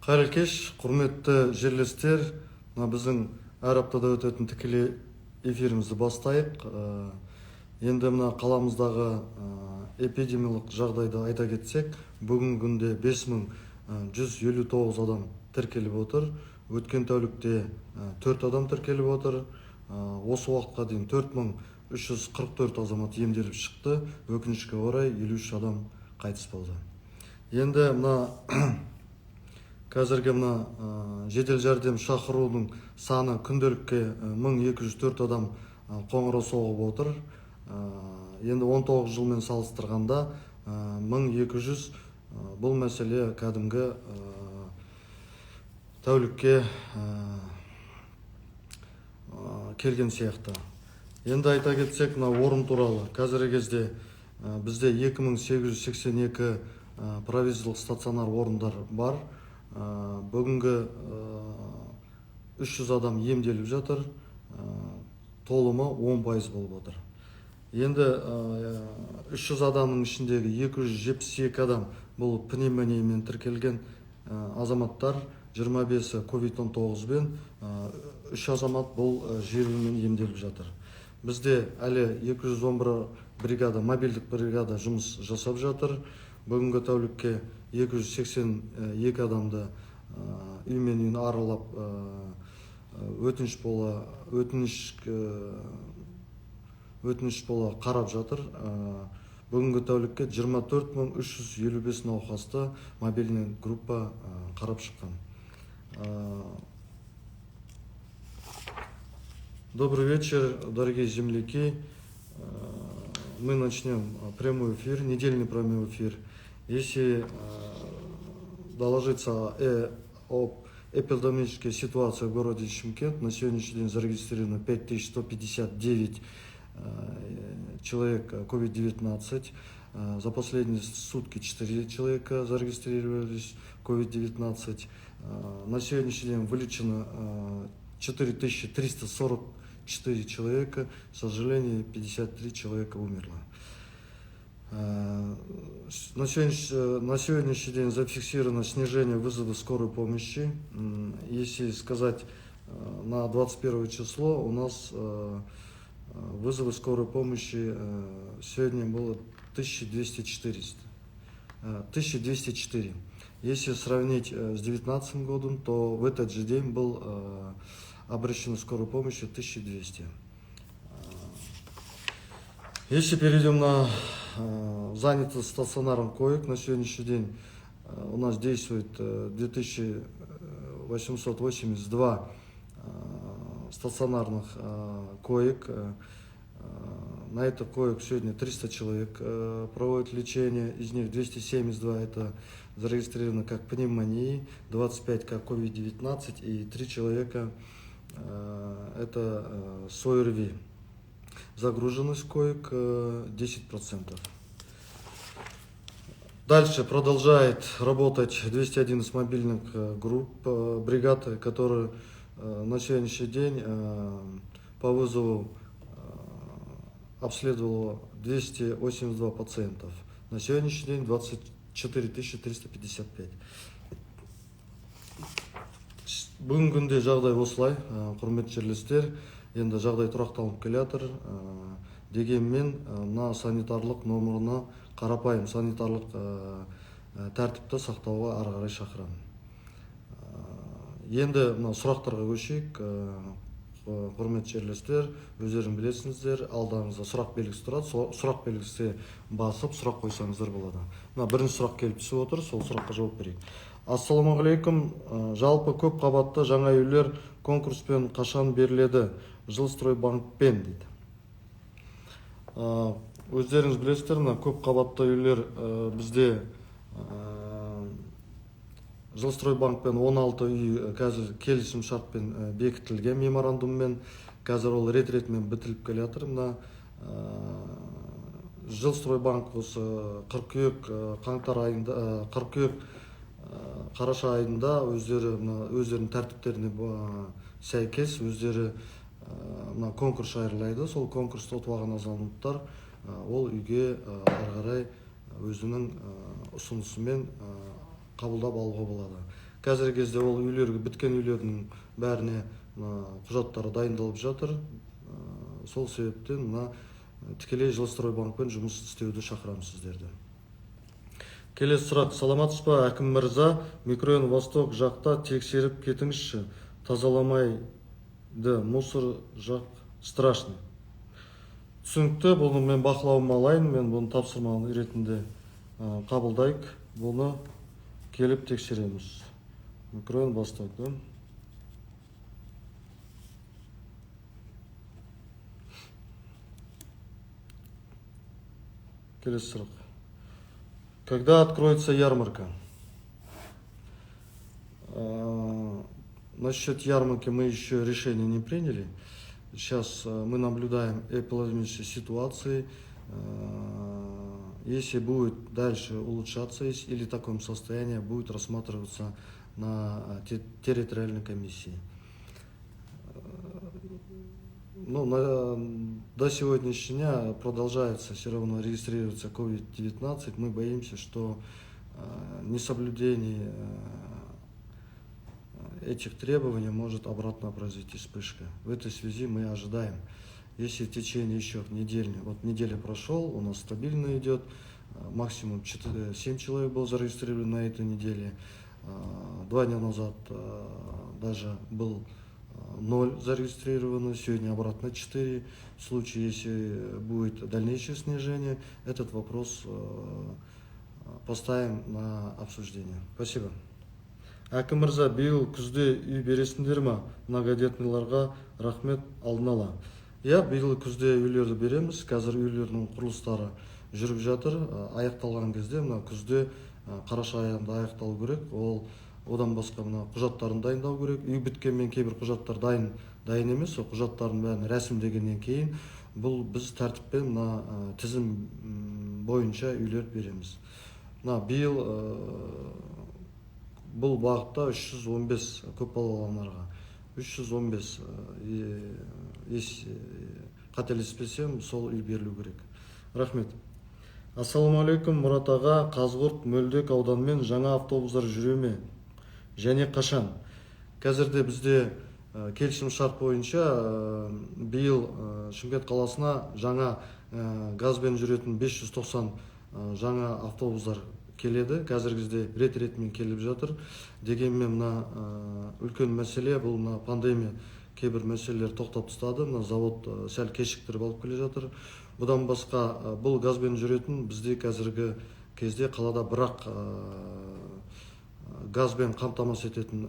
Қайырлы кеш, құрметті жерлестер, біздің әр аптада өтетін тікелей эфирімізді бастайық. Енді мына қаламыздағы эпидемиялық жағдайды айта кетсек, бүгінгі күнде 5159 адам тіркеліп отыр. Өткен тәулікте 4 адам тіркеліп отыр. Осы уақытқа дейін 4344 азамат емделіп шықты. Өкінішке орай 53 адам қайтыс болды. Енді мына қазіргі жедел жәрдем шақырудың саны күнделікке 1204 адам қоңырау соғып отыр. Енді 19 жылмен салыстырғанда 1200, бұл мәселе кәдімгі тәулікке келген сияқты. Енді айта кетсек, орын туралы. Қазіргі кезде бізде 2882 провизорлық стационар орындар бар. Бүгінгі 300 адам емделіп жатыр, толымы 10% болып отыр. Енді 300 адамның ішіндегі 272 адам бұл пневмониямен тіркелген азаматтар, 25-і COVID-19 бен 3 азамат бұл желімен емделіп жатыр. Бізде әлі 211 бригада, мобильдік бригада жұмыс жасап жатыр. Бүгінгі тәулікке 282 адамды үймен үйін аралап өтініш бола қарап жатыр. Бүгінгі тәулікке 24355 науқасты мобильный группа қарап шыққан. Добрый вечер, дорогие земляки. Мы начнем прямой эфир, недельный прямой эфир. Если доложиться об эпидемической ситуации в городе Шымкент, на сегодняшний день зарегистрировано 5159 человек COVID-19. За последние сутки 4 человека зарегистрировались COVID-19. На сегодняшний день вылечено 4344 человека. К сожалению, 53 человека умерло. На сегодняшний день зафиксировано снижение вызова скорой помощи. Если сказать, на 21 число у нас вызовы скорой помощи сегодня было 1204. Если сравнить с 2019 годом, то в этот же день был обращено скорой помощи 1200. Если перейдем на занятость стационарных коек, на сегодняшний день у нас действует 2882 стационарных коек. На этих коек сегодня 300 человек проводят лечение, из них 272 это зарегистрировано как пневмонии, 25 как COVID-19 и 3 человека это с ОРВИ. Загруженность коек 10%. Дальше продолжает работать 211 мобильных групп, бригад, которые на сегодняшний день по вызову обследовало 282 пациентов. На сегодняшний день 24 355. Бүгінгі күнде жағдай осылай, құрметті жерлестер. Енді жағдай тұрақталып келе жатыр. Дегенмен, мына санитарлық номеріне қарапайым санитарлық тәртіпті сақтауға ары қарай шақырамын. Енді мына сұрақтарға көшейік. Құрметті жерлестер, өздерің білесіңіздер, алдарыңызда сұрақ белгісі тұрады. Сұрақ белгісі басып, сұрақ қойсаңыздар болады. Мына бірінші сұрақ келіп түсіп отыр, сол сұраққа жауап берейік. Ассалаумағалейкум. Жалпы көп қабатты жаңа үйлер конкурспен қашан беріледі? Жилстройбанкпен дейді. Өздеріңіз білесіздер, көп қабатты үйлер бізде Жилстройбанкпен 16 үй қазір келісім шартпен бекітілген меморандуммен. Қазір ол рет-ретмен бітіліп келе жатыр. Жилстройбанк осы қараша айында өздерінің тәртіптеріне сәйкес өздері конкурс айырылайды. Сол конкурсты ұтып алған азаматтар ол үйге ары қарай өзінің ұсынысымен қабылдап алуға болады. Қазіргі кезде ол үйлерге біткен үйлердің бәріне құжаттары дайындалып жатыр. Сол себептен мына тікелей Жилстройбанкпен жұмыс істеуді шақырамыз сіздерді. Келесі сұрақ. Саламатсыз ба, әкім мырза? Микрорайон Восток жақта тексеріп кетіңізші. Тазаламайды, мусор жақ страшный. Түсінікті, бұны мен бақылауыма алайын, мен бұны тапсырма ретінде қабылдайық. Бұны келіп тексереміз. Микрорайон Восток, да? Келесі сұрақ. Когда откроется ярмарка? Насчет ярмарки мы еще решение не приняли. Сейчас мы наблюдаем эпидемические ситуации. Если будет дальше улучшаться или в таком состоянии, будет рассматриваться на территориальной комиссии. До сегодняшнего дня продолжается все равно регистрироваться COVID-19. Мы боимся, что несоблюдение этих требований может обратно произойти вспышка. В этой связи мы ожидаем, если в течение еще недели, вот неделя прошел, у нас стабильно идет, максимум 7 человек было зарегистрировано на этой неделе, 2 дня назад даже был 0 зарегистрировано, сегодня обратно 4. В случае, если будет дальнейшее снижение, этот вопрос поставим на обсуждение. Спасибо. Әкім мырза, биыл күзде үй бересіңдер ма? Многодетныйларға рахмет алдын ала. Биыл күзде үйлерді береміз. Қазір үйлердің құрылыстары жүріп жатыр. Аяқталған кезде мына күзде қараша айында аяқталу керек. Одан басқа мына құжаттарын дайындау керек. Үй біткенмен кейбір құжаттар дайын емес. Құжаттардың бәрін рәсімдегеннен кейін бұл біз тәртіппен мына тізім бойынша үйлер береміз. Биыл бұл бағытта 315 көпбалалы аналарға 315 қателеспесем сол үй берілу керек. Рахмет. Ассалаумағалейкум, Мұрат аға. Қазығұрт Мөлдек ауданымен жаңа автобустар жүре ме? Және қашан? Қазірде бізде келісім шарт бойынша биыл Шымкент қаласына жаңа газбен жүретін 590 жаңа автобустар келеді. Қазіргі кезде рет-ретімен келіп жатыр. Дегенмен мына үлкен мәселе, бұл мына пандемия кейбір мәселелер тоқтап тастады. Мына завод сәл кешіктіріп алып келе жатыр. Бұдан басқа бұл газбен жүретін бізде қазіргі кезде қалада бірақ газбен қамтамасыз ететін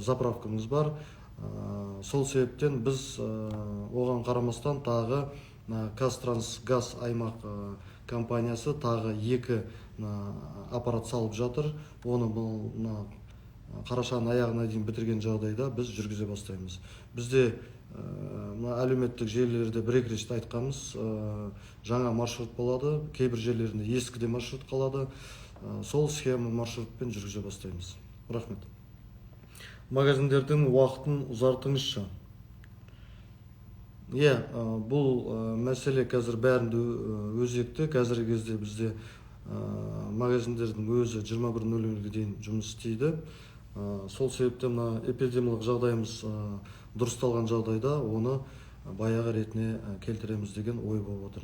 заправкамыз бар. Сол себептен біз оған қарамастан тағы Қазтрансгаз аймақ компаниясы тағы 2 аппарат салып жатыр. Оны бұл қарашаның аяғына дейін бітірген жағдайда біз жүргізе бастаймыз. Бізде әлеуметтік желілерде бір-екі рет айтқанымыз, жаңа маршрут болады, кейбір жерлерінде ескіде маршрут қалады. Сол схема маршрутпен жүргізе бастаймыз. Рахмет. Магазиндердің уақытын ұзартыңызшы. Бұл мәселе қазір бәрінде өзекті. Қазіргі кезде бізде магазиндердің өзі 21:00-ге дейін жұмыс істейді. Сол себептен эпидемиялық жағдайымыз дұрысталған жағдайда оны баяғы ретіне келтіреміз деген ой болып отыр.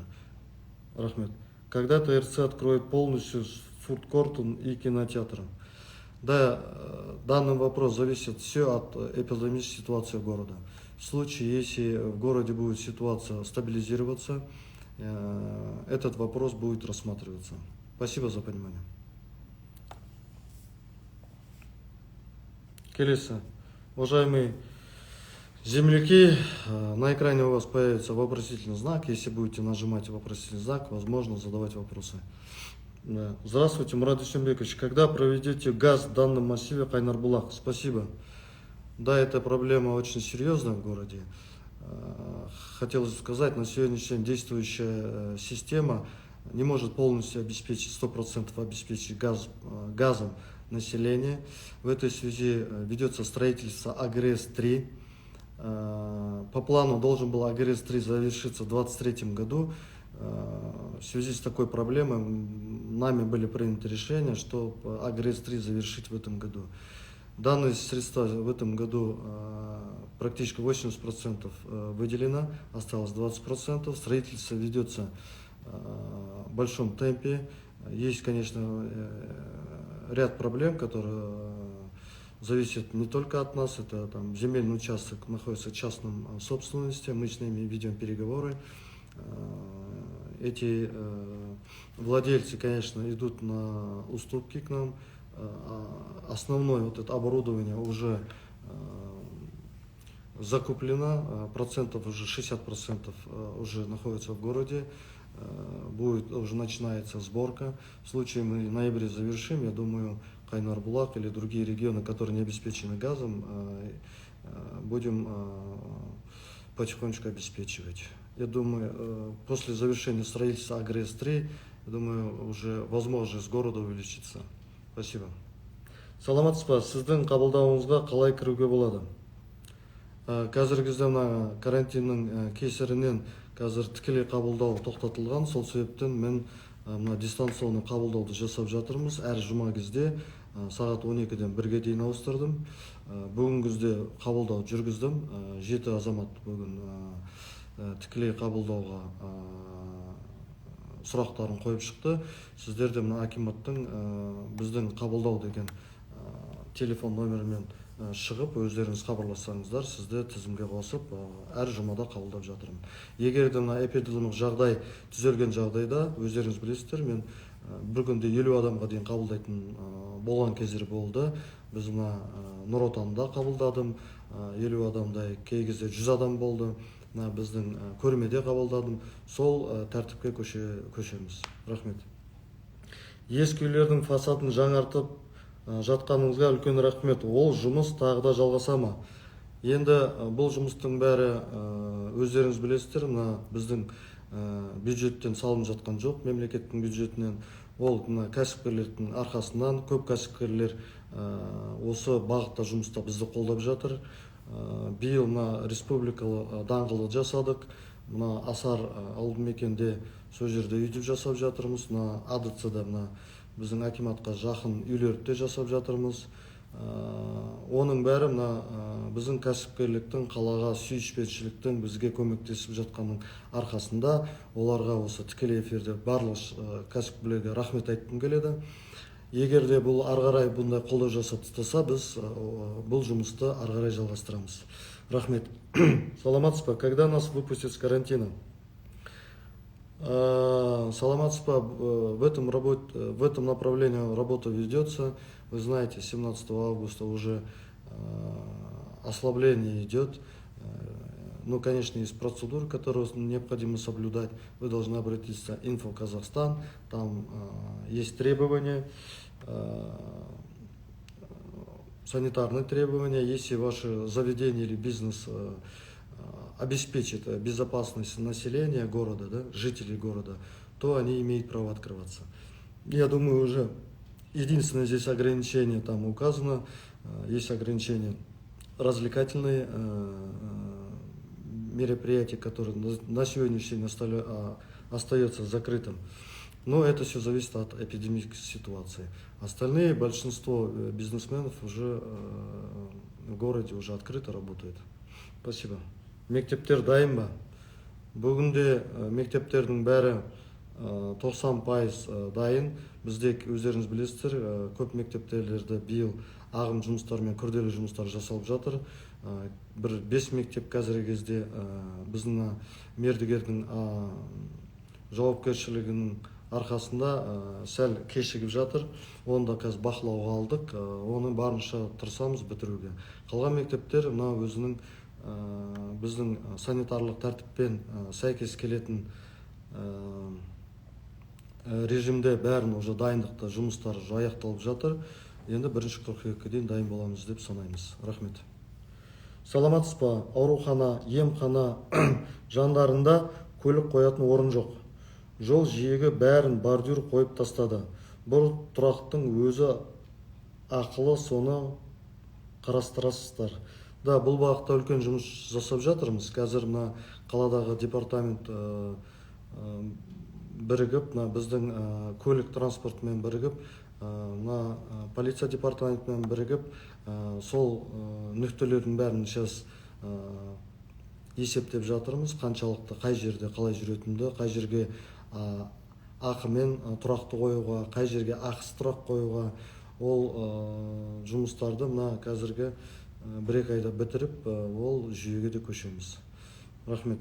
Рахмет. Когда ТРЦ откроет полностью фудкортом и кинотеатром? Данный вопрос зависит все от эпидемической ситуации города. В случае, если в городе будет ситуация стабилизироваться, этот вопрос будет рассматриваться. Спасибо за понимание. Келесі. Уважаемые земляки, на экране у вас появится вопросительный знак. Если будете нажимать вопросительный знак, возможно задавать вопросы. Здравствуйте, Мурат Дүйсенбекович. Когда проведете газ в данном массиве Кайнар-Булак? Спасибо. Эта проблема очень серьезная в городе. Хотелось сказать, на сегодняшний день действующая система не может полностью обеспечить, 100% обеспечить газом население. В этой связи ведется строительство АГРС-3. По плану должен был АГРС-3 завершиться в 2023 году. В связи с такой проблемой нами были приняты решения, что АГРС-3 завершить в этом году. Данные средства в этом году практически 80% выделено, осталось 20%. Строительство ведется в большом темпе. Есть, конечно, ряд проблем, которые зависят не только от нас. Это там земельный участок находится в частном собственности, мы с ними ведем переговоры. Эти владельцы, конечно, идут на уступки к нам. Основное вот это оборудование уже закуплено, процентов уже 60% уже находится в городе. Уже начинается сборка. В случае мы в ноябре завершим, я думаю, Кайнар-Булак или другие регионы, которые не обеспечены газом, будем потихонечку обеспечивать. Я думаю, после завершения строительства АГРЭС-3, я думаю, уже возможность города увеличится. Спасибо. Саламатсыз ба, сіздің қабылдауыңызға қалай кіруге болады? Қазіргі кезде мына карантиннің кесірінен қазір тікелей қабылдау тоқтатылған. Сол себептен мен мына дистанционный қабылдауды жасап жатырмыз. Әр жұма кезде сағат 12-ден 1-ге дейін ауыстырдым. Бүгін күзде қабылдау жүргіздім. 7 азамат бүгін тікелей қабылдауға сұрақтарын қойып шықты. Сіздерде мына акиматтың біздің қабылдау деген телефон номерімен шығып, өздеріңіз хабарлассаңыздар, сізді тізімге қосып, әр жұмада қабылдап жатырмын. Егер де мына эпидемиялық жағдай түзелген жағдайда, өздеріңіз білесіздер, мен бір күнде 50 адамға дейін қабылдайтын болған кездер болды. Біз мына Нұр Отанда қабылдадым, 50 адамдай, кей кезде 100 адам болды. Біздің көрмеде қабылдадым. Сол тәртіпке көшеміз. Рахмет. Ескі үйлердің фасадын жаңартып жатқаныңызға үлкен рахмет. Ол жұмыс тағы да жалғаса ма? Енді бұл жұмыстың бәрі өздеріңіз білесіздер, біздің бюджеттен салынып жатқан жоқ, мемлекеттің бюджетінен. Ол кәсіпкерлердің арқасынан көп кәсіпкерлер осы бағытта жұмыста бізді қолдап жатыр. Биыл республикалық даңғылы жасадық. Асар ауылды мекенде сол жерде үйді жасап жатырмыз. АДЦ-да біздің акиматқа жақын үйлерді жасап жатырмыз. Оның бәрі біздің кәсіпкерліктің, қалаға сүйіспеншіліктің бізге көмектесіп жатқанның арқасында. Оларға осы тікелей эфирде барлық кәсіпкерлерге рахмет айтқым келеді. Егер де бұл арғарай бұндай қолдау жасап тастаса, біз бұл жұмысты арғарай жалғастырамыз. Рахмет. Саламатсыз ба, когда нас выпустят с карантина? Саламатсыз ба, в этом направлении работа ведется. Вы знаете, 17 августа уже ослабление идет. Конечно, есть процедуры, которые необходимо соблюдать. Вы должны обратиться в Инфо Казахстан, там есть требования, санитарные требования. Если ваше заведение или бизнес обеспечит безопасность населения города, жителей города, то они имеют право открываться. Я думаю, уже единственное здесь ограничение там указано, есть ограничения развлекательные мероприятия, которые на сегодняшний день остается закрытым. Но это все зависит от эпидемической ситуации. Остальные, большинство бизнесменов уже в городе уже открыто работают. Спасибо. Мектептер дайын ба? Бүгінде мектептердің бәрі 90% дайын. Бізде өздеріңіз білесіздер, көп мектептерде биыл ағым жұмыстарымен күрделі жұмыстар жасалып жатыр. Бір 5 мектеп қазіргі кезде біздің мердігердің жауапкершілігінің арқасында сәл кешігіп жатыр. Оны да қазір бақылауға алдық. Оны барынша тырысамыз бітіруге. Қалған мектептер өзінің біздің санитарлық тәртіппен сәйкес келетін режимде бәрін уже дайындықта жұмыстар аяқталып жатыр. Енді 1 қыркүйекке дейін дайын боламыз деп санаймыз. Рахмет. Саламатсыз ба, аурухана, емхана жандарында көлік қоятын орын жоқ. Жол жиегі бәрін бордюр қойып тастады. Бұл тұрақтың өзі ақылы, соны қарастырасыздар. Да, бұл бағытта үлкен жұмыс жасап жатырмыз. Қазір қаладағы департамент бірігіп, біздің көлік транспортымен бірігіп, полиция департаментімен бірігіп, сол нүктелердің бәрін сейчас есептеп жатырмыз, қаншалықты қай жерде қалай жүретінді, қай жерге ақымен тұрақты қоюға, қай жерге ақысыз тұрақ қоюға. Ол жұмыстарды қазіргі 1-2 айда бітіріп, ол жүйеге де көшеміз. Рахмет.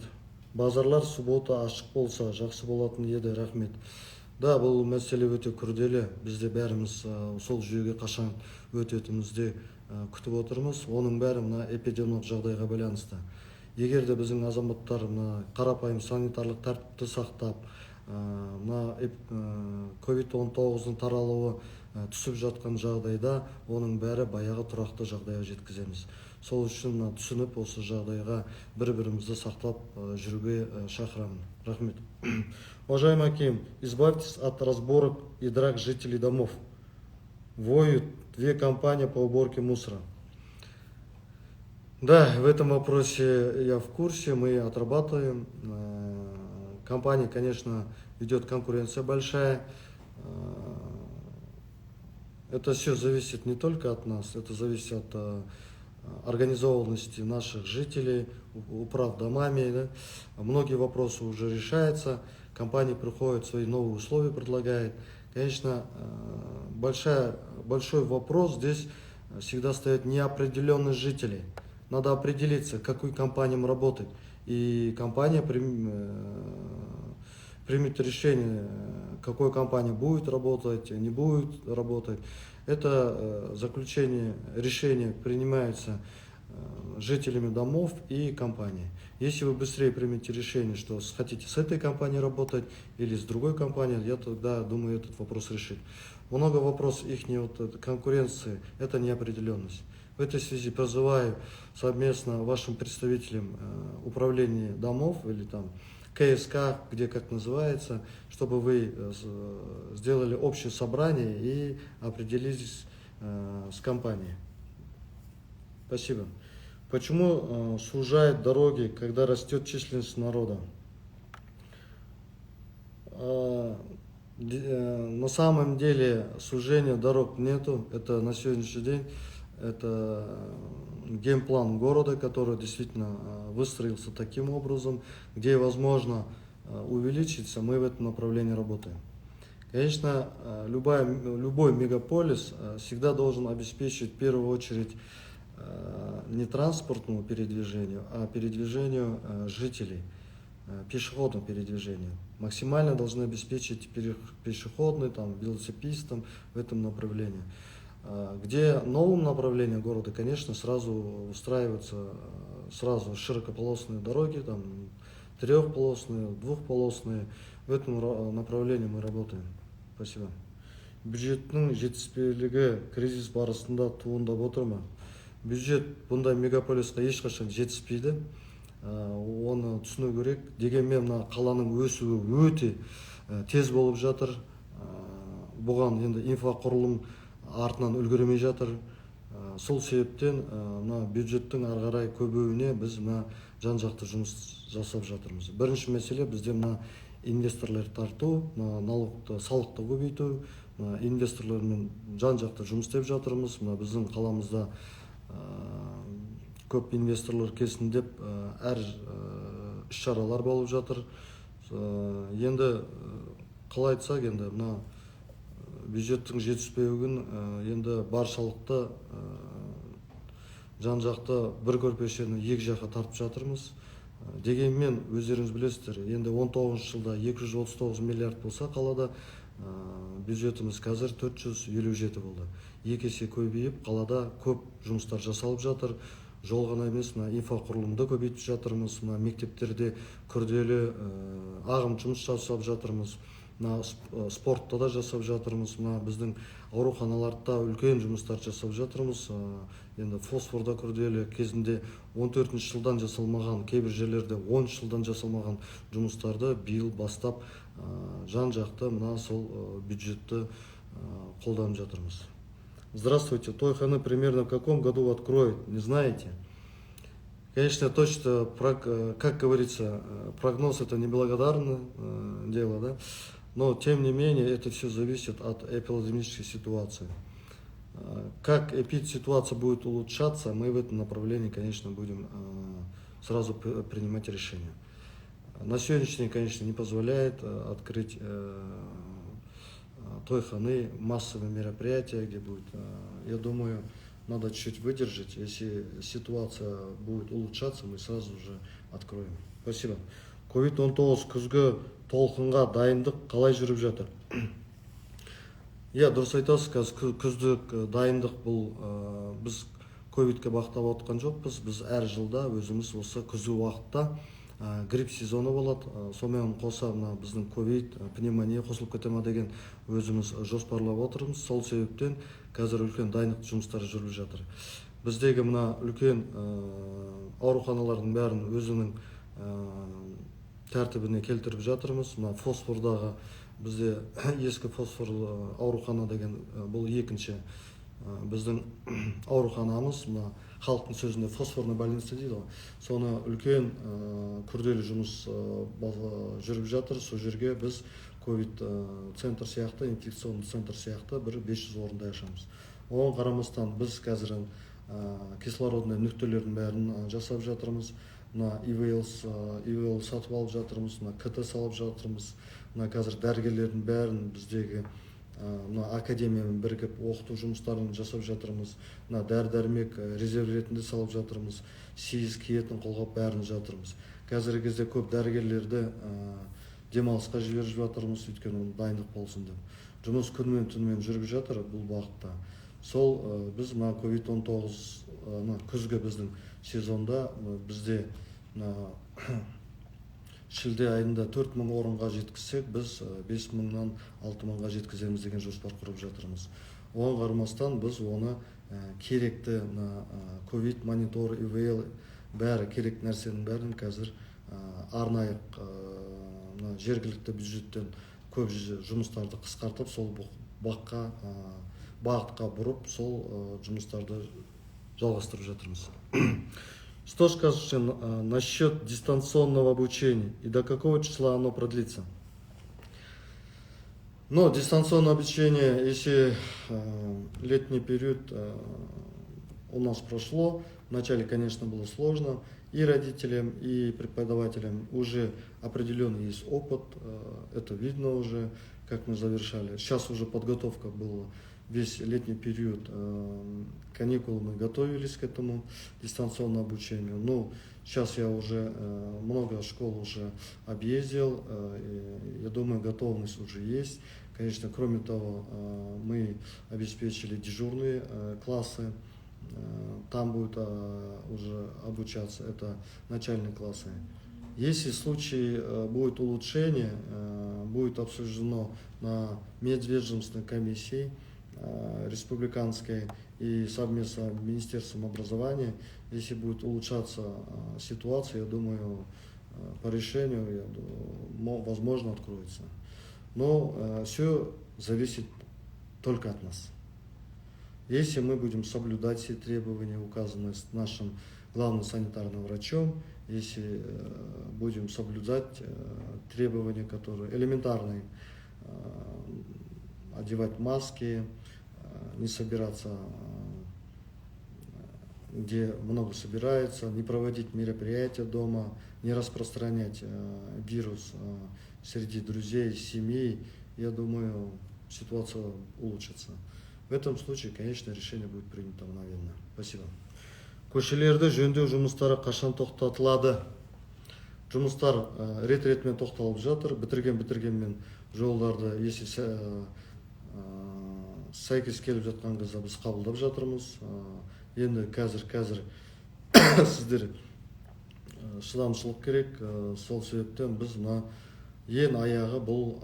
Базарлар суббота ашық болса жақсы болатын еді. Рахмет. Да, бұл мәселе өте күрделі. Бізде бәріміз сол жүйеге қашан өтетімізде күтіп отырмыз. Оның бәрі эпидемиологиялық жағдайға байланысты. Егер де біздің азаматтар қарапайым санитарлық тәртіпті сақтап, COVID-19 таралуы түсіп жатқан жағдайда, оның бәрі баяғы тұрақты жағдайға жеткіземіз. Сол үшін түсініп, осы жағдайға бір-бірімізді сақтап жүруге шақырамын. Рахмет. Уважаемый Аким, избавьтесь от разборок и драк жителей домов. Воют 2 компании по уборке мусора. Да, в этом вопросе я в курсе, мы отрабатываем. Компания, конечно, идет конкуренция большая. Это все зависит не только от нас, это зависит от организованности наших жителей, управ домами. Да? Многие вопросы уже решаются, компания приходит, свои новые условия предлагает. Конечно, большой вопрос здесь всегда стоит неопределенность жителей. Надо определиться, какой компаниям работать. И компания примет решение, какой компания будет работать, не будет работать. Это решение принимается жителями домов и компанией. Если вы быстрее примете решение, что хотите с этой компанией работать или с другой компанией, я тогда думаю этот вопрос решить. Много вопросов их конкуренции, это неопределенность. В этой связи призываю совместно вашим представителям управления домов или там КСК, где как называется, чтобы вы сделали общее собрание и определились с компанией. Спасибо. Почему сужают дороги, когда растет численность народа? На самом деле сужения дорог нету. Это на сегодняшний день это геймплан города, который действительно выстроился таким образом, где возможно увеличиться, мы в этом направлении работаем. Конечно, любой мегаполис всегда должен обеспечить в первую очередь не транспортному передвижению, а передвижению жителей, пешеходному передвижению. Максимально должны обеспечить пешеходный, велосипедистам в этом направлении. Где новым направлением города, конечно, сразу устраиваются широкополосные дороги, 3-полосные, 2-полосные. В этом направлении мы работаем. Спасибо. Бюджеттің жетіспеушілігі кризис барысында туындап отыр ма? Бюджет бұндай мегаполисқа ешқашан жетіспейді. Оны түсіну керек. Дегенмен қаланың өсуі өте тез болып жатыр. Бұған енді инфрақұрылым артынан үлгермей жатыр. Сол себептен бюджеттің ары қарай көбеюіне біз жан-жақты жұмыс жасап жатырмыз. Бірінші мәселе бізде инвесторлар тарту, салықты көбейту, инвесторлармен жан-жақты жұмыс істеп жатырмыз. Біздің қаламызда көп инвесторлар келсін деп әр іс-шаралар болып жатыр. Енді қалай айтсақ, енді бюджеттің жетіспеуін енді баршалықты жан-жақты бір көрпешені екі жаққа тартып жатырмыз. Дегенмен өздеріңіз білесіздер, енді 19 жылда 239 миллиард болса қалада, бюджетіміз қазір 457 болды. Екі есе көбейіп, қалада көп жұмыстар жасалып жатыр. Жол ғана емес, инфрақұрылымды көбейтіп жатырмыз, мектептерде күрделі ағым жұмыс жасап жатырмыз. Спортта да жасап жатырмыз, біздің ауруханаларда үлкен жұмыстар жасап жатырмыз. Енді фосфорда күрделі кезінде 14 жылдан жасалмаған, кейбір жерлерде 10 жылдан жасалмаған жұмыстарды биыл бастап жан-жақты сол бюджетті қолданып жатырмыз. Здравствуйте, тойханы примерно в каком году откроют, не знаете? Конечно, точно, как говорится, прогноз это неблагодарное дело, да? Но, тем не менее, это все зависит от эпидемической ситуации. Как эпидситуация будет улучшаться, мы в этом направлении, конечно, будем сразу принимать решения. На сегодняшний день, конечно, не позволяет открыть тойханы, массовые мероприятия, где будет, я думаю, надо чуть выдержать. Если ситуация будет улучшаться, мы сразу же откроем. Спасибо. COVID-19 күзгі толқынға дайындық қалай жүріп жатыр? Дұрыс айтасыз, қазір күздік дайындық бұл біз ковидке бағыттап отқан жоқпыз. Біз әр жылда өзіміз осы күзгі уақытта грипп сезоны болады. Сонымен қоса біздің ковид, пневмония қосылып кете ма деген өзіміз жоспарлап отырмыз. Сол себептен қазір үлкен дайындық жұмыстары жүріп жатыр. Біздегі мына үлкен ауруханалардың бәрін өзінің тәртібіне келтіріп жатырмыз. Мына фосфордағы бізде ескі фосфор аурухана деген бұл екінші біздің ауруханамыз. Мына халықтың сөзінде фосфорный больница дейді ғой. Соны үлкен күрделі жұмыс жүріп жатыр. Сол жерге біз ковид центр сияқты, инфекционный центр сияқты бір 500 орындай ашамыз. Оған қарамастан біз қазір кислородный нүктелердің бәрін жасап жатырмыз. Мына ИВЛ сатып алып жатырмыз, мына КТ салып жатырмыз. Мына қазір дәрігерлердің бәрін біздегі мына академиямен бірігіп оқыту жұмыстарын жасап жатырмыз. Мына дәрі-дәрмек резерв ретінде салып жатырмыз. Сейіз киетін қолғап бәрін жатырмыз. Қазіргі кезде көп дәрігерлерді демалысқа жіберіп жатырмыз, өйткені дайындық болсын деп. Жұмыс күнмен түнмен жүріп жатыр бұл бағытта. Сол біз мына COVID-19 күзгі біздің сезонда бізде шілде айында 4000 орынға жеткізсек, біз 5000-нан 6000-ға жеткіземіз деген жоспар құрып жатырмыз. Оған қарамастан біз оны керекті ковид монитор, ИВЛ бәрі керек нәрсенің бәрін қазір арнайы жергілікті бюджеттен көп жұмыстарды қысқартып, сол бағытқа бұрып, сол жұмыстарды жалғастырып жатырмыз. Что скажете насчет дистанционного обучения и до какого числа оно продлится? Но дистанционное обучение, если летний период у нас прошло, вначале, конечно, было сложно, и родителям, и преподавателям уже определенный есть опыт, это видно уже, как мы завершали. Сейчас уже подготовка была. Весь летний период каникул мы готовились к этому дистанционному обучению. Ну, сейчас я уже много школ уже объездил, я думаю, готовность уже есть. Конечно, кроме того, мы обеспечили дежурные классы, там будет уже обучаться, это начальные классы. Если в случае будет улучшение, будет обсуждено на межведомственной комиссии республиканской и совместно с Министерством образования. Если будет улучшаться ситуация, я думаю, по решению, возможно, откроется. Но все зависит только от нас. Если мы будем соблюдать все требования, указанные нашим главным санитарным врачом, если будем соблюдать требования, которые элементарные, одевать маски, не собираться, где много собирается, не проводить мероприятия дома, не распространять вирус среди друзей, семей, я думаю, ситуация улучшится. В этом случае, конечно, решение будет принято мгновенно. Спасибо. Көшелерді жөндеу жұмыстары қашан тоқтатылады? Жұмыстар рет-ретімен тоқталып жатыр. Бітіргенмен жолдарды, если сәйкес келіп жатқан кезде біз қабылдап жатырмыз. Енді қазір сіздер шыдамшылық керек. Сол себептен біз ең аяғы бұл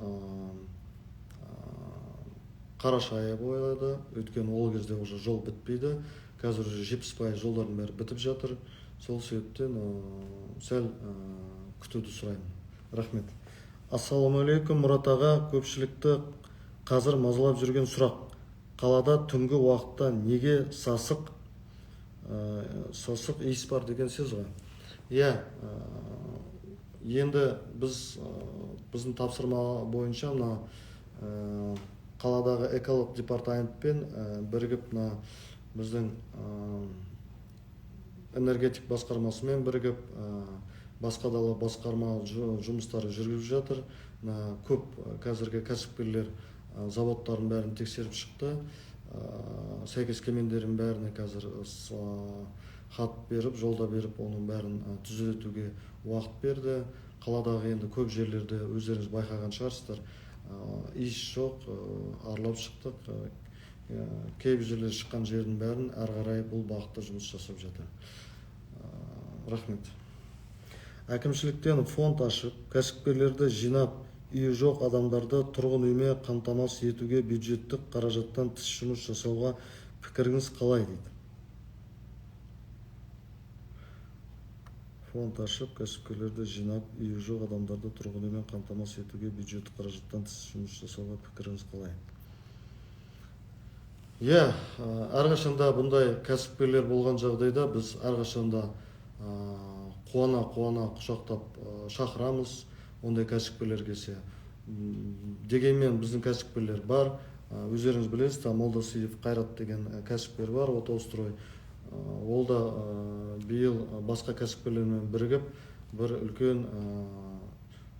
қараша айы болады. Өйткені ол кезде уже жол бітпейді. Қазір уже 70% жолдардың бәрі бітіп жатыр. Сол себептен сәл күтуді сұраймын. Рахмет. Ассалаумағалейкум, Мұрат аға. Көпшілікті қазір мазалап жүрген сұрақ. Қалада түнгі уақытта неге сасық сасық иіс бар деген сөз ғой. Иә, енді біздің тапсырма бойынша мына қаладағы эколог департаментпен бірігіп мына біздің энергетик басқармасымен бірігіп басқа да басқарма жұмыстары жүргізіп жатыр. Көп қазіргі кәсіпкерлер заводтардың бәрін тексеріп шықты. Сәйкес келмегендердің бәріне қазір хат беріп, жолда беріп, оның бәрін түзетуге уақыт берді. Қаладағы енді көп жерлерде өздеріңіз байқаған шығарсыздар, иіс жоқ, аралап шықтық. Кейбір жерлер шыққан жердің бәрін әрі қарай бұл бағытта жұмыс жасап жатыр. Рахмет. Әкімшіліктен фонд ашып, кәсіпкерлерді жинап, үйі жоқ адамдарды тұрғын үйме қамтамасыз етуге бюджеттік қаражаттан тыс жұмыс жасауға пікіріңіз қалай дейді. Фонд ашып, кәсіпкерлерді жинап, үйі жоқ адамдарды тұрғын үйме қамтамасыз етуге бюджеттік қаражаттан тыс жұмыс жасауға пікіріңіз қалай? Иә, әрқашанда бұндай кәсіпкерлер болған жағдайда біз әрқашанда қуана құшақтап шақырамыз, ондай кәсіпкерлер келсе. Дегенмен біздің кәсіпкерлер бар. Өздеріңіз білесіздер, Молдасиев Қайрат деген кәсіпкер бар, Отоустрой. Ол да биыл басқа кәсіпкерлермен бірігіп, бір үлкен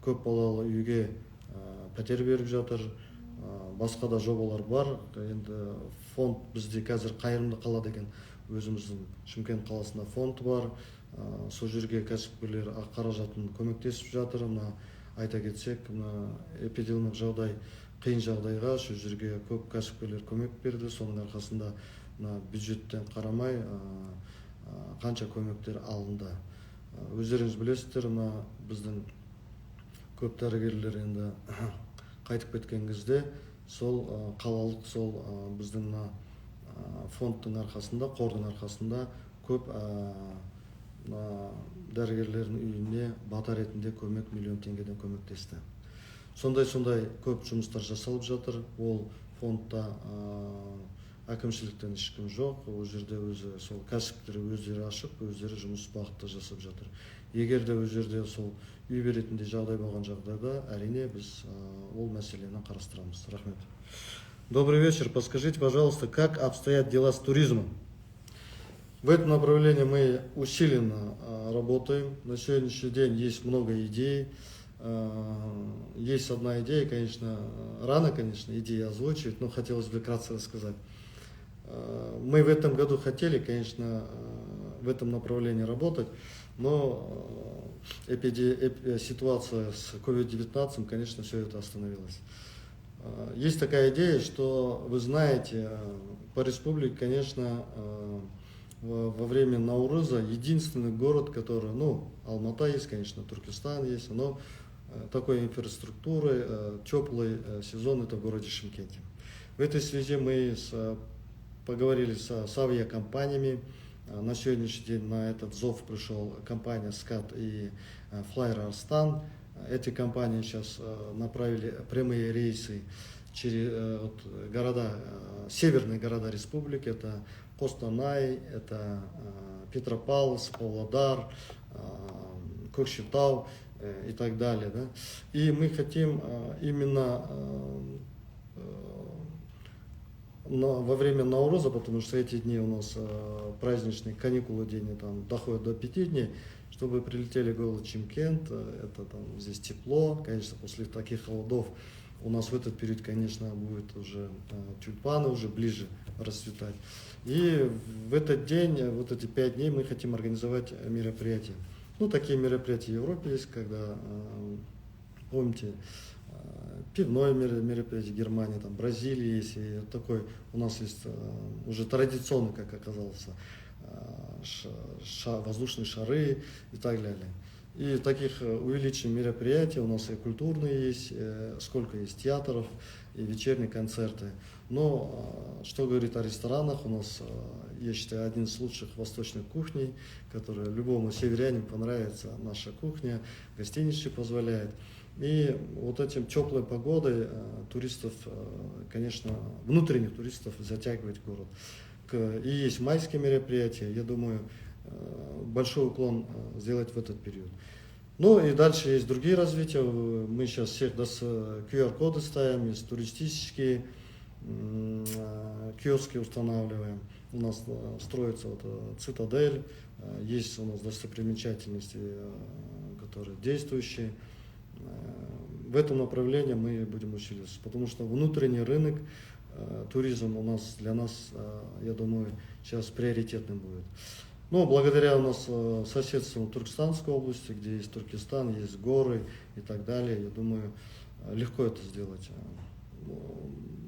көп балалы үйге пәтер беріп жатыр. Басқа да жобалар бар. Енді фонд бізде қазір Қайырымды қала деген өзіміздің Шымкент қаласында фонд бар. Сол жерге кәсіпкерлер қаражатын көмектесіп жатыр. Айта кетсек, эпидемиялық жағдай, қиын жағдайға сол жерге көп кәсіпкерлер көмек берді. Соның арқасында бюджеттен қарамай қанша көмектер алынды. Өздеріңіз білесіздер, біздің көп дәрігерлер енді қайтып кеткен кезде сол қалалық сол біздің фондтың арқасында, қордың арқасында көп дәрігерлердің үйіне бата ретінде көмек миллион теңгеден көмектесті. Сондай көп жұмыстар жасалып жатыр. Ол фондта әкімшіліктен ешкім жоқ. Ол жерде өзі сол кәсіпкерлер өздері ашып, өздері жұмыс бағытта жасап жатыр. Егер де өз жерде сол үй беретіндей жағдай болған жағдайда, әрине біз ол мәселені қарастырамыз. Рахмет. Добрый вечер. Подскажите, пожалуйста, как обстоят дела с туризмом? В этом направлении мы усиленно работаем. На сегодняшний день есть много идей. Есть одна идея, конечно, рано, идею озвучивать, но хотелось бы вкратце рассказать. Мы в этом году хотели, конечно, в этом направлении работать, но ситуация с COVID-19, конечно, все это остановилось. Есть такая идея, что, вы знаете, по республике, конечно, во время Наурыза единственный город, который, Алмата есть, конечно, Туркестан есть, но такой инфраструктурой, теплый сезон это в городе Шымкенте. В этой связи мы поговорили с авиакомпаниями. На сегодняшний день на этот зов пришел компания «Скат» и «Флайер Арстан». Эти компании сейчас направили прямые рейсы через города, северные города республики. Это Костанай, это Петропавловск, Павлодар, Көкшетау и так далее. Да? И мы хотим именно во время Науруза, потому что эти дни у нас праздничные каникулы, дни там доходят до 5 дней, чтобы прилетели в город Шымкент, это там здесь тепло, конечно, после таких холодов у нас в этот период, конечно, будет уже тюльпаны уже ближе расцветать. И в этот день, вот эти 5 дней мы хотим организовать мероприятия. Такие мероприятия в Европе есть, когда, помните, пивное мероприятие в Германии, там, Бразилии есть, и такой у нас есть уже традиционный, как оказалось, воздушные шары и так далее. И таких увеличенных мероприятий у нас и культурные есть, сколько есть театров и вечерние концерты. Но что говорит о ресторанах, у нас, я считаю, один из лучших восточных кухней, которая любому северянину понравится, наша кухня, гостиницы позволяет. И вот этим теплой погодой туристов, конечно, внутренних туристов затягивает в город. и есть майские мероприятия. Я думаю, большой уклон сделать в этот период. Ну и дальше есть другие развития. Мы сейчас всех QR-коды ставим, есть туристические киоски устанавливаем. У нас строится вот цитадель, есть у нас достопримечательности, которые действующие. В этом направлении мы будем усиливаться, потому что внутренний рынок, туризм у нас, для нас, я думаю, сейчас приоритетным будет. Но благодаря у нас соседству Туркестанской области, где есть Туркестан, есть горы и так далее, я думаю, легко это сделать.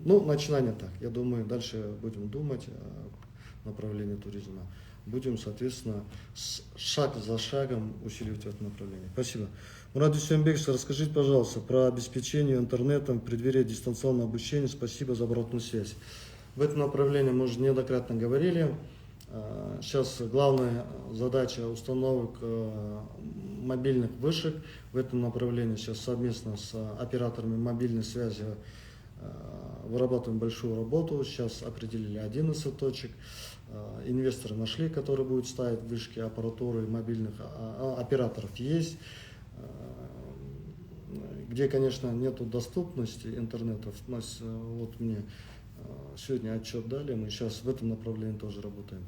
Ну, начинание так. Я думаю, дальше будем думать о направлении туризма. Будем, соответственно, шаг за шагом усиливать это направление. Спасибо. Мурат Дүйсенбекович, расскажите, пожалуйста, про обеспечение интернетом в преддверии дистанционного обучения. Спасибо за обратную связь. В этом направлении мы уже неоднократно говорили. Сейчас главная задача установок мобильных вышек. В этом направлении сейчас совместно с операторами мобильной связи вырабатываем большую работу. Сейчас определили 11 точек. Инвесторы нашли, которые будут ставить вышки, аппаратуры мобильных операторов есть. Где, конечно, нету доступности интернета. Вот мне сегодня отчет дали, мы сейчас в этом направлении тоже работаем.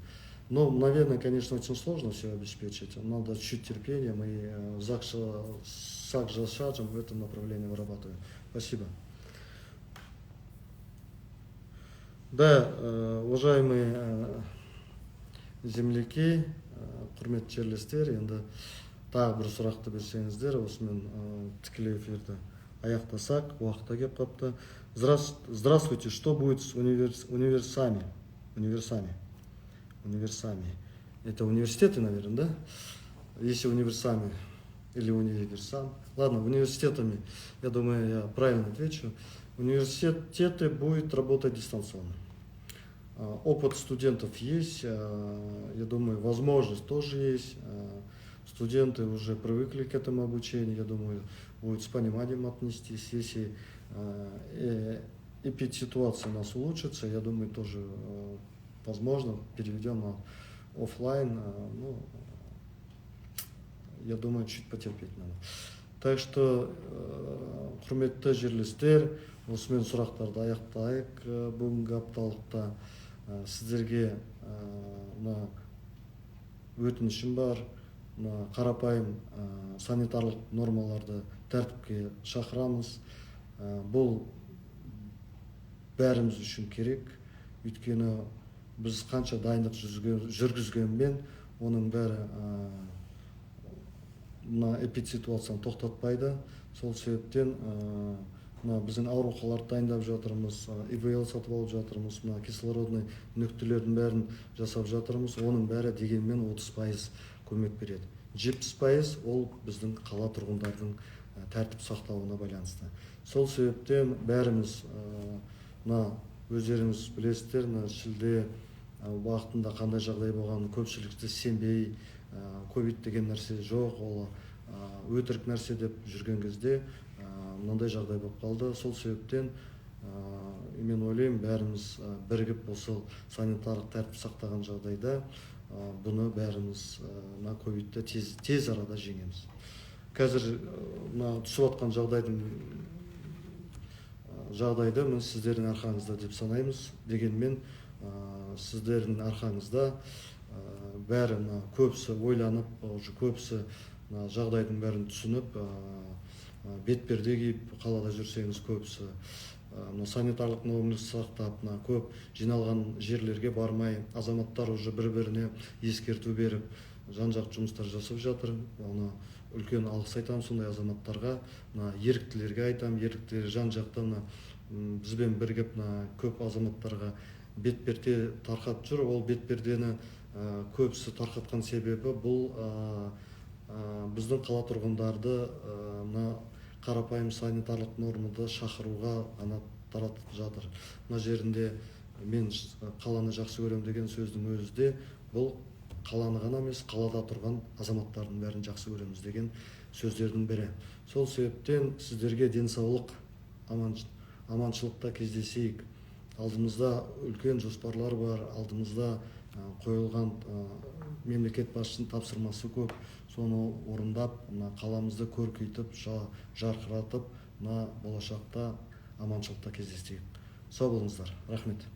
Но, наверное, конечно, очень сложно все обеспечить. Надо чуть терпения, мы шаг за шагом в этом направлении вырабатываем. Спасибо. Да, уважаемые земляки, құрметті жерлестер, енді тағы бір сұрақты берсеңіздер, осымен тікелей эфирді аяқтасақ, уақытта келіп қапты. Здравствуйте, что будет с универсами? Это университеты, наверное, да? Если универсами или универсам. Ладно, университетами, я думаю, я правильно отвечу. Университеты будут работать дистанционно. Опыт студентов есть, я думаю, возможность тоже есть. Студенты уже привыкли к этому обучению, я думаю, будут с пониманием отнестись. Если эпидситуация у нас улучшится, я думаю, тоже возможно переведем на офлайн. Ну, я думаю, чуть потерпеть надо. Так что, құрметті жерлестер, осымен сұрақтарды аяқтайық бүгінгі апталықта. Сіздерге өтінішім бар, қарапайым санитарлық нормаларды тәртіпке шақырамыз. Бұл бәріміз үшін керек, өйткені біз қанша дайындық жүргізгенмен, оның бәрі эпидситуацияны тоқтатпайды. Сол себептен біздің ауруханаларды дайындап жатырмыз, ИВЛ сатып алып жатырмыз, кислородный нүктелердің бәрін жасап жатырмыз. Оның бәрі дегенмен 30% көмек береді. 70% ол біздің қала тұрғындардың тәртіп сақтауына байланысты. Сол себептен бәріміз өздеріңіз білесіздер, шілде уақытында қандай жағдай болғанын көпшілікті сенбей, ковид деген нәрсе жоқ, ол өтірік нәрсе деп жүрген кезде мынандай жағдай болып қалды. Сол себептен мен ойлаймын, бәріміз бірігіп осы санитарлық тәртіп сақтаған жағдайда бұны бәріміз ковидті тез арада жеңеміз. Қазір түсіп жатқан жағдайды біз сіздердің арқаңызда деп санаймыз. Дегенмен сіздердің арқаңызда бәрі көбісі ойланып, көбісі жағдайдың бәрін түсініп, бетперде киіп қалада жүрсеңіз, көбісі санитарлық норманы сақтап, көп жиналған жерлерге бармай, азаматтар уже бір-біріне ескерту беріп, жан-жақ жұмыстар жасап жатыр. Оны үлкен алғыс айтамын сондай азаматтарға, еріктілерге айтамын, еріктілер жан-жақтан бізбен бірігіп көп азаматтарға бетперде тарқатып жүр. Ол бетпердені көбісі тарқатқан себебі бұл біздің қала тұрғындарды қарапайым санитарлық норманы шақыруға таратып жатыр. Мына жерінде мен қаланы жақсы көрем деген сөздің өзінде бұл қаланы ғана емес, қалада тұрған азаматтардың бәрін жақсы көреміз деген сөздердің бірі. Сол себептен сіздерге денсаулық, аманшылықта кездесейік, алдымызда үлкен жоспарлар бар, алдымызда қойылған мемлекет басшысының тапсырмасы көп. Соны орындап, қаламызды көркейтіп, жарқыратып, болашақта аманшылықта кездестейік. Сау болыңыздар. Рахмет.